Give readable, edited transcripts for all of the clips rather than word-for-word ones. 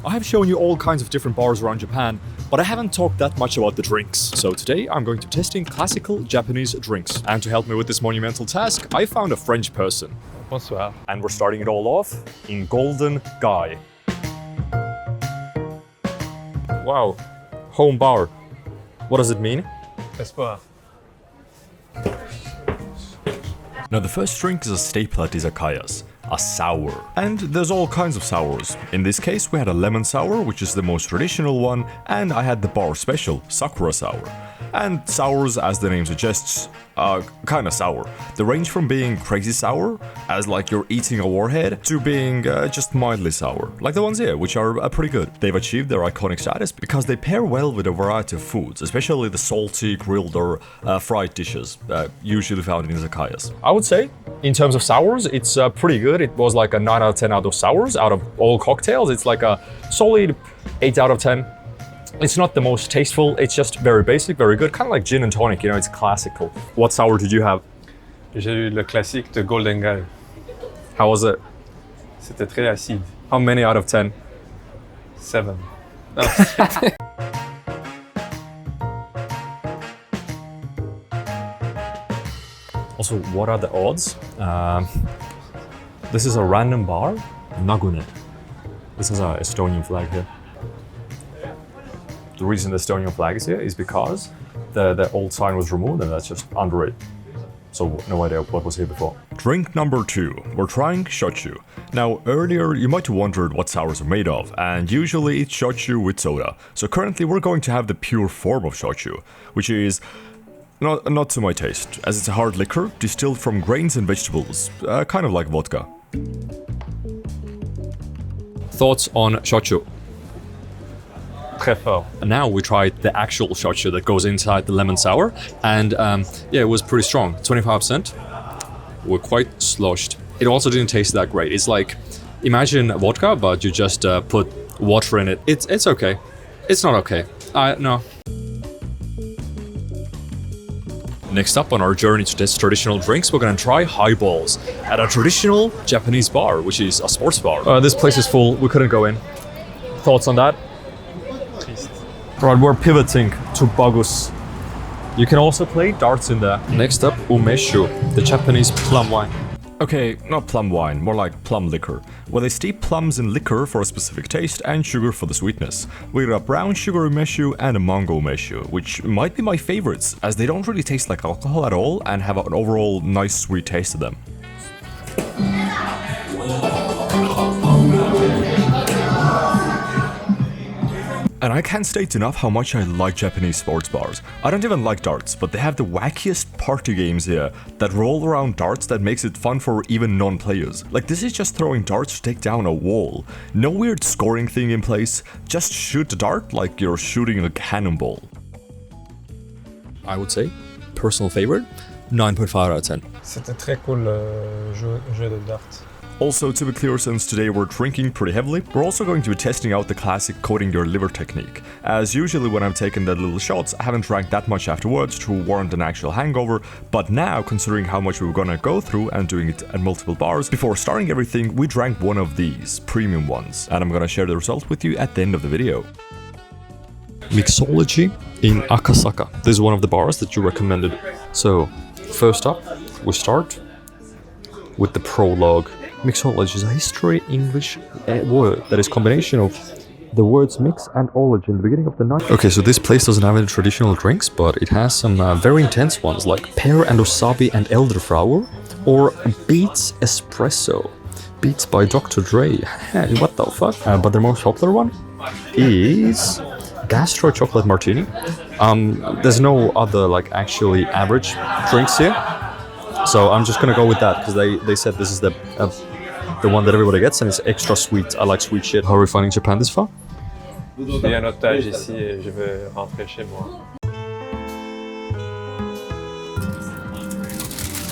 I have shown you all kinds of different bars around Japan, but I haven't talked that much about the drinks. So today I'm going to be testing classical Japanese drinks. And to help me with this monumental task, I found a French person. Bonsoir. And we're starting it all off in Golden Guy. Wow, home bar. What does it mean? Espoir. Now the first drink is a staple at izakayas, a sour. And there's all kinds of sours. In this case we had a lemon sour, which is the most traditional one, and I had the bar special, sakura sour. And sours, as the name suggests, are kinda sour. They range from being crazy sour, as like you're eating a warhead, to being just mildly sour, like the ones here, which are pretty good. They've achieved their iconic status because they pair well with a variety of foods, especially the salty, grilled or fried dishes, usually found in izakayas. I would say, in terms of sours, it's pretty good. It was like a 9 out of 10 out of sours. Out of all cocktails, it's like a solid 8 out of 10. It's not the most tasteful, it's just very basic, very good, kind of like gin and tonic, you know, it's classical. What sour did you have? J'ai eu le classique de Golden Guy. How was it? C'était très acide. How many out of 10? 7. No. Also, what are the odds? This is a random bar, Nagune. This is an Estonian flag here. The reason the Estonian flag is here is because the old sign was removed and that's just under it. So no idea what was here before. Drink number 2. We're trying shochu. Now earlier you might have wondered what sours are made of, and usually it's shochu with soda. So currently we're going to have the pure form of shochu, which is not to my taste, as it's a hard liquor distilled from grains and vegetables, kind of like vodka. Thoughts on shochu? Très fort. And now we tried the actual shochu that goes inside the lemon sour, and yeah, it was pretty strong, 25%. We're quite sloshed. It also didn't taste that great. It's like, imagine vodka, but you just put water in it. It's okay. It's not okay. No. Next up on our journey to test traditional drinks, we're gonna try highballs at a traditional Japanese bar, which is a sports bar. This place is full, we couldn't go in. Thoughts on that? Right, we're pivoting to Bagus. You can also play darts in there. Next up, umeshu, the Japanese plum wine. Okay, not plum wine, more like plum liquor, where they steep plums in liquor for a specific taste and sugar for the sweetness. We got a brown sugar umeshu and a mango umeshu, which might be my favorites, as they don't really taste like alcohol at all and have an overall nice sweet taste to them. And I can't state enough how much I like Japanese sports bars. I don't even like darts, but they have the wackiest party games here that roll around darts that makes it fun for even non-players. Like, this is just throwing darts to take down a wall. No weird scoring thing in place, just shoot the dart like you're shooting a cannonball. I would say, personal favorite, 9.5 out of 10. C'était très cool jeu de darts. Also, to be clear, since today we're drinking pretty heavily, we're also going to be testing out the classic coating your liver technique. As usually when I've taken the little shots, I haven't drank that much afterwards to warrant an actual hangover, but now, considering how much we were gonna go through and doing it at multiple bars, before starting everything, we drank one of these, premium ones, and I'm gonna share the result with you at the end of the video. Mixology in Akasaka. This is one of the bars that you recommended. So, first up, we start with the prologue. Mixology is a history English word that is combination of the words mix and ology in the beginning of the night. Okay, so this place doesn't have any traditional drinks, but it has some very intense ones like pear and wasabi and elderflower, or Beats Espresso. Beats by Dr. Dre. What the fuck? But the most popular one is Gastro Chocolate Martini. There's no other like actually average drinks here. So I'm just gonna go with that because they said this is the one that everybody gets and it's extra sweet. I like sweet shit. How are we finding Japan this far? J'ai un otage ici et je vais rentrer chez moi.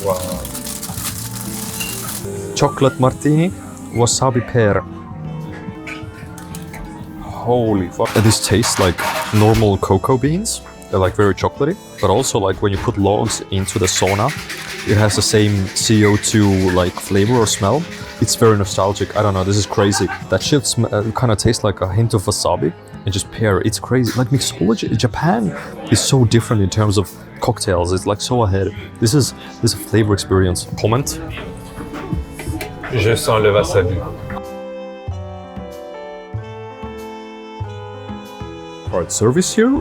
Wow. Chocolate martini, wasabi pear. Holy fuck. This tastes like normal cocoa beans. They're like very chocolatey, but also like when you put logs into the sauna, it has the same CO2 like flavor or smell. It's very nostalgic. I don't know, this is crazy. That shit kind of tastes like a hint of wasabi and just pear. It's crazy. Like mixology, Japan is so different in terms of cocktails. It's like so ahead. This is a flavor experience. Comment? Je sens le wasabi. Alright, service here.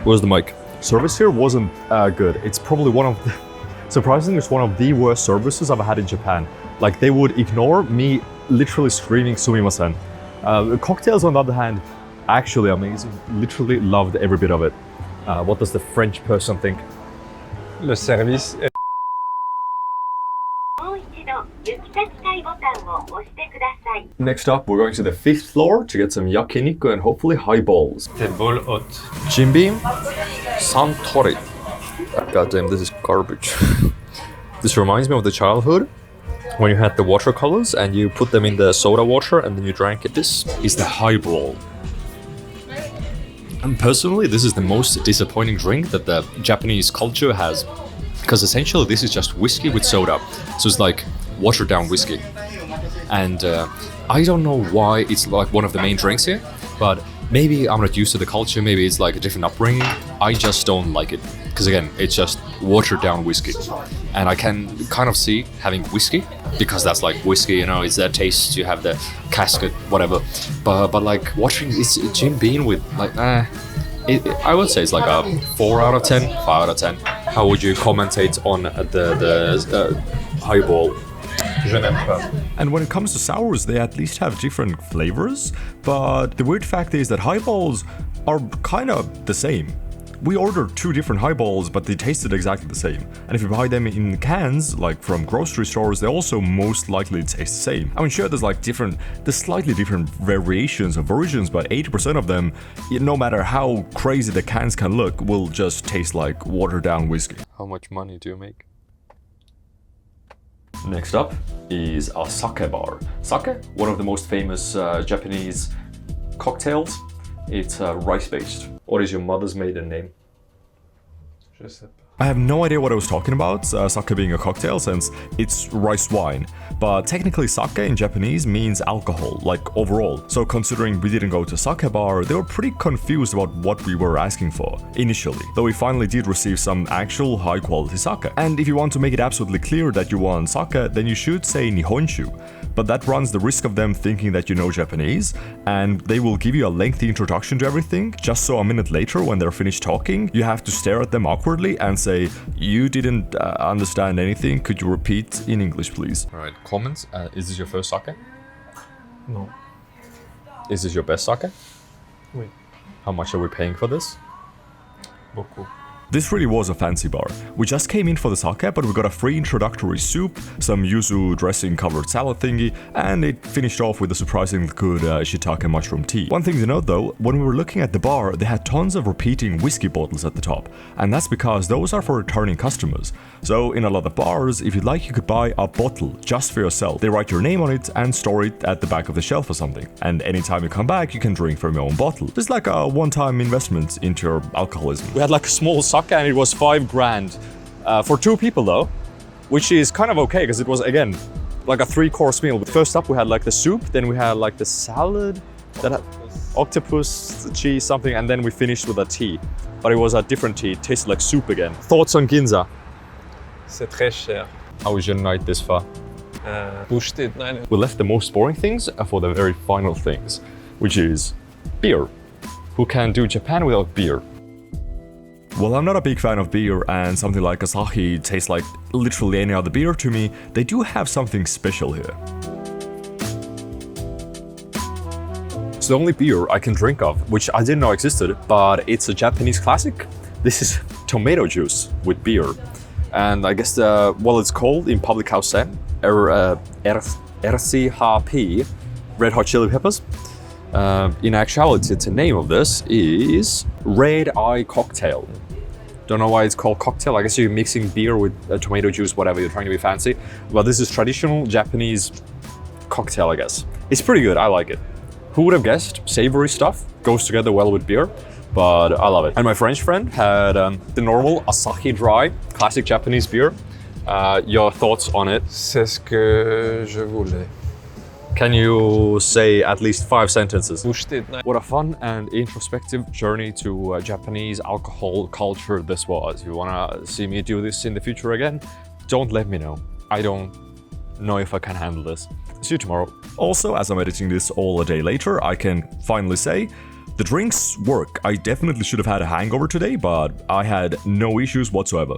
Where's the mic? Service here wasn't good. It's probably surprisingly, it's one of the worst services I've had in Japan. Like, they would ignore me literally screaming sumimasen. Cocktails, on the other hand, actually amazing. Literally loved every bit of it. What does the French person think? Le service est... Next up, we're going to the 5th floor to get some yakiniku and hopefully highballs. Des bowls hautes. Jim Beam, Santori. Goddamn, this is garbage. This reminds me of the childhood when you had the watercolors and you put them in the soda water and then you drank it. This is the highball. And personally, this is the most disappointing drink that the Japanese culture has. Because essentially this is just whiskey with soda. So it's like watered down whiskey. And I don't know why it's like one of the main drinks here, but maybe I'm not used to the culture, maybe it's like a different upbringing. I just don't like it. Because again, it's just watered down whiskey. And I can kind of see having whiskey, because that's like whiskey, you know, it's that taste, you have the casket, whatever. But like watching this Jim Beam with like, I would say it's like a 4 out of 10, 5 out of 10. How would you commentate on the highball? Je n'aime pas. And when it comes to sours, they at least have different flavors, but the weird fact is that highballs are kind of the same. We ordered 2 different highballs, but they tasted exactly the same. And if you buy them in cans, like from grocery stores, they also most likely taste the same. I mean, sure, there's slightly different variations or versions, but 80% of them, no matter how crazy the cans can look, will just taste like watered down whiskey. How much money do you make? Next up is a sake bar. Sake, one of the most famous Japanese cocktails. It's rice-based. What is your mother's maiden name? Je sais pas. I have no idea what I was talking about, sake being a cocktail, since it's rice wine. But technically sake in Japanese means alcohol, like overall. So considering we didn't go to sake bar, they were pretty confused about what we were asking for, initially. Though we finally did receive some actual high quality sake. And if you want to make it absolutely clear that you want sake, then you should say Nihonshu. But that runs the risk of them thinking that you know Japanese, and they will give you a lengthy introduction to everything, just so a minute later when they're finished talking, you have to stare at them awkwardly and say, "You didn't understand anything, could you repeat in English please?" Alright, comments? Is this your first sake? No. Is this your best sake? Oui. How much are we paying for this? Beaucoup. This really was a fancy bar. We just came in for the sake, but we got a free introductory soup, some yuzu dressing covered salad thingy, and it finished off with a surprisingly good shiitake mushroom tea. One thing to note though, when we were looking at the bar, they had tons of repeating whiskey bottles at the top, and that's because those are for returning customers. So in a lot of bars, if you'd like, you could buy a bottle just for yourself. They write your name on it and store it at the back of the shelf or something. And anytime you come back, you can drink from your own bottle. Just like a one-time investment into your alcoholism. We had like a small sake and it was $5,000 for 2 people though, which is kind of okay because it was again like a 3-course meal. First up we had like the soup, then we had like the salad that had octopus, cheese, something, and then we finished with a tea. But it was a different tea, it tasted like soup again. Thoughts on Ginza? C'est très cher. How was your night this far? Boucheté. We left the most boring things for the very final things, which is beer. Who can do Japan without beer? Well, I'm not a big fan of beer, and something like Asahi tastes like literally any other beer to me. They do have something special here. So the only beer I can drink of, which I didn't know existed, but it's a Japanese classic. This is tomato juice with beer. And I guess it's called in public house sen, RCHP, Red Hot Chili Peppers. In actuality, the name of this is Red Eye Cocktail. Don't know why it's called cocktail. I guess you're mixing beer with tomato juice, whatever, you're trying to be fancy. But this is traditional Japanese cocktail, I guess. It's pretty good, I like it. Who would have guessed savory stuff goes together well with beer? But I love it. And my French friend had the normal Asahi Dry, classic Japanese beer. Your thoughts on it? C'est ce que je voulais. Can you say at least 5 sentences? Ushtit. What a fun and introspective journey to Japanese alcohol culture this was. If you wanna see me do this in the future again, don't let me know. I don't know if I can handle this. See you tomorrow. Also, as I'm editing this all a day later, I can finally say the drinks work. I definitely should have had a hangover today, but I had no issues whatsoever.